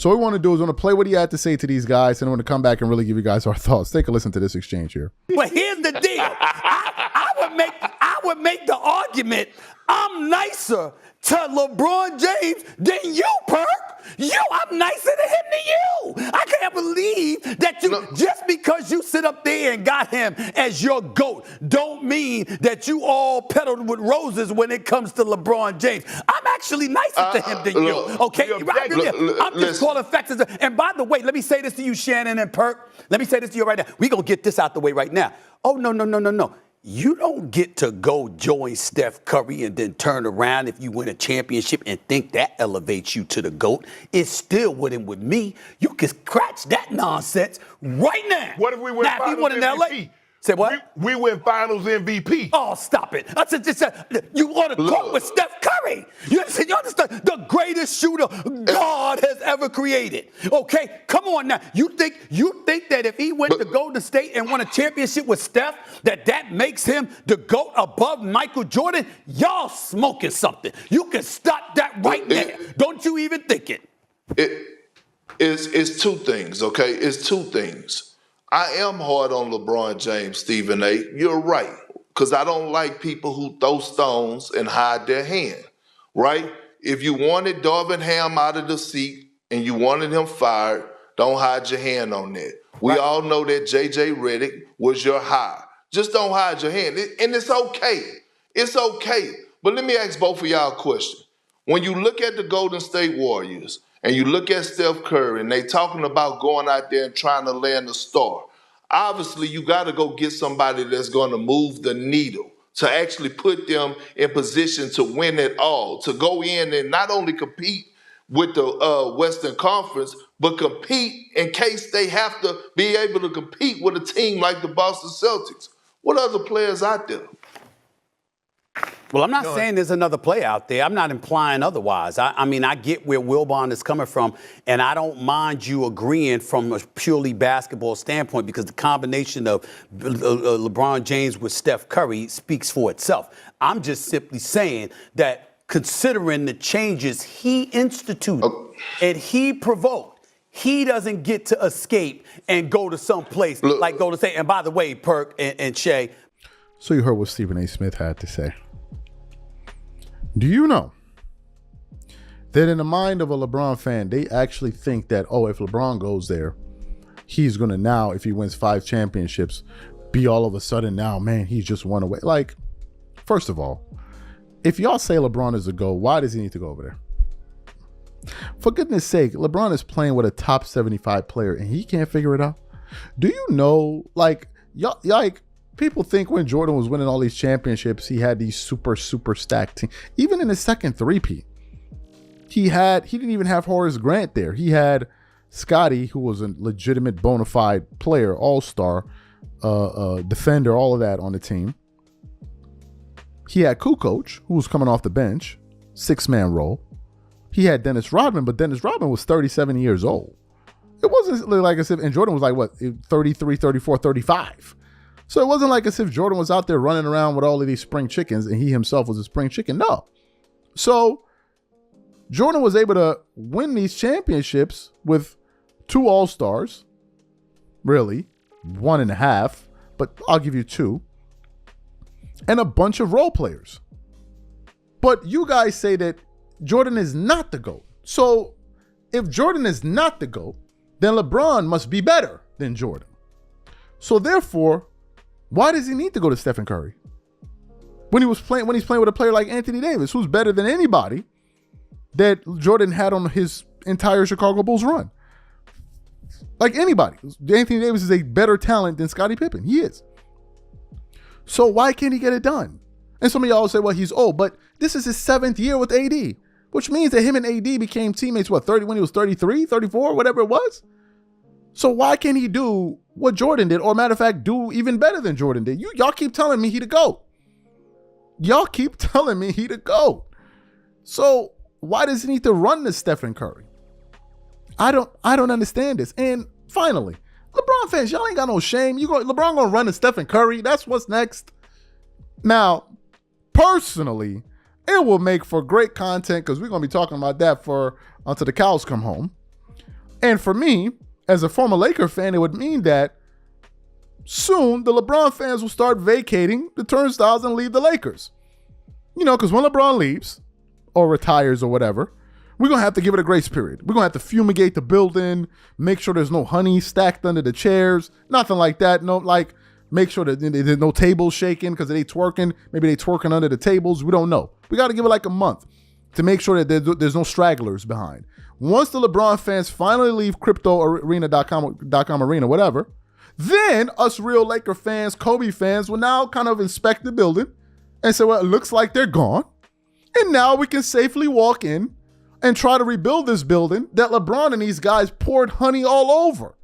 So what we want to do is we want to play what he had to say to these guys, and I want to come back and really give you guys our thoughts. Take a listen to this exchange here. But here's the deal. I would make the argument I'm nicer to LeBron James than you, Perk. I'm nicer to him than you. I can't believe that just because you sit up there and got him as your GOAT don't mean that you all peddled with roses when it comes to LeBron James. I'm actually nicer to him than you. Okay? I'm just calling facts. And by the way, let me say this to you, Shannon and Perk. Let me say this to you right now. We're going to get this out the way right now. Oh, no. You don't get to go join Steph Curry and then turn around if you win a championship and think that elevates you to the GOAT. It still wouldn't with me. You can scratch that nonsense right now. What if we win Finals MVP? Say what? We win Finals MVP. Oh, stop it. I said, you want to quote with Steph Curry. You understand? The greatest shooter God has ever created. Okay? Come on now. You think that if he went to Golden State and won a championship with Steph, that makes him the GOAT above Michael Jordan? Y'all smoking something. You can stop that right now. Don't you even think it. It's two things, okay? It's two things. I am hard on LeBron James, Stephen A. You're right, because I don't like people who throw stones and hide their hand, right? If you wanted Darvin Ham out of the seat and you wanted him fired, don't hide your hand on that. We all know that J.J. Redick was your hire. Just don't hide your hand. And it's okay. It's okay. But let me ask both of y'all a question. When you look at the Golden State Warriors, and you look at Steph Curry, and they talking about going out there and trying to land a star. Obviously, you got to go get somebody that's going to move the needle, to actually put them in position to win it all, to go in and not only compete with the Western Conference, but compete in case they have to be able to compete with a team like the Boston Celtics. What other players out there? Well, I'm not saying there's another play out there. I'm not implying otherwise. I mean, I get where Wilbon is coming from, and I don't mind you agreeing from a purely basketball standpoint because the combination of LeBron James with Steph Curry speaks for itself. I'm just simply saying that considering the changes he instituted and he provoked, he doesn't get to escape and go to some place like Golden State. And by the way, Perk and Shay. So you heard what Stephen A. Smith had to say. Do you know that in the mind of a LeBron fan, they actually think that, if LeBron goes there, he's going to now, if he wins 5 championships, be all of a sudden now, man, he's just won away. Like, first of all, if y'all say LeBron is a GOAT, why does he need to go over there? For goodness sake, LeBron is playing with a top 75 player and he can't figure it out. Do you know, people think when Jordan was winning all these championships, he had these super stacked teams. Even in his second three-peat, he didn't even have Horace Grant there. He had Scotty, who was a legitimate bona fide player, all-star, defender, all of that on the team. He had Kukoc, who was coming off the bench, 6-man role. He had Dennis Rodman, but Dennis Rodman was 37 years old. It wasn't like as if, and Jordan was like, 33, 34, 35. So it wasn't like as if Jordan was out there running around with all of these spring chickens and he himself was a spring chicken. No. So Jordan was able to win these championships with 2 All-Stars. Really. 1.5. But I'll give you 2. And a bunch of role players. But you guys say that Jordan is not the GOAT. So if Jordan is not the GOAT, then LeBron must be better than Jordan. So therefore, why does he need to go to Stephen Curry? When he's playing with a player like Anthony Davis, who's better than anybody that Jordan had on his entire Chicago Bulls run. Like anybody. Anthony Davis is a better talent than Scottie Pippen. He is. So why can't he get it done? And some of y'all say, well, he's old, but this is his 7th year with AD, which means that him and AD became teammates, 30 when he was 33, 34, whatever it was. So why can't he do what Jordan did, or matter of fact, do even better than Jordan did? Y'all keep telling me he the GOAT. Y'all keep telling me he the GOAT. So why does he need to run to Stephen Curry? I don't understand this. And finally, LeBron fans, y'all ain't got no shame. LeBron gonna run to Stephen Curry. That's what's next. Now, personally, it will make for great content because we're gonna be talking about that until the cows come home. And for me, as a former Laker fan, it would mean that soon the LeBron fans will start vacating the turnstiles and leave the Lakers. You know, because when LeBron leaves or retires or whatever, we're going to have to give it a grace period. We're going to have to fumigate the building, make sure there's no honey stacked under the chairs, nothing like that. No, like, make sure that there's no tables shaking because they twerking. Maybe they twerking under the tables. We don't know. We got to give it like a month to make sure that there's no stragglers behind. Once the LeBron fans finally leave cryptoarena.com arena, whatever, then us real Laker fans, Kobe fans will now kind of inspect the building and say, well, it looks like they're gone. And now we can safely walk in and try to rebuild this building that LeBron and these guys poured honey all over.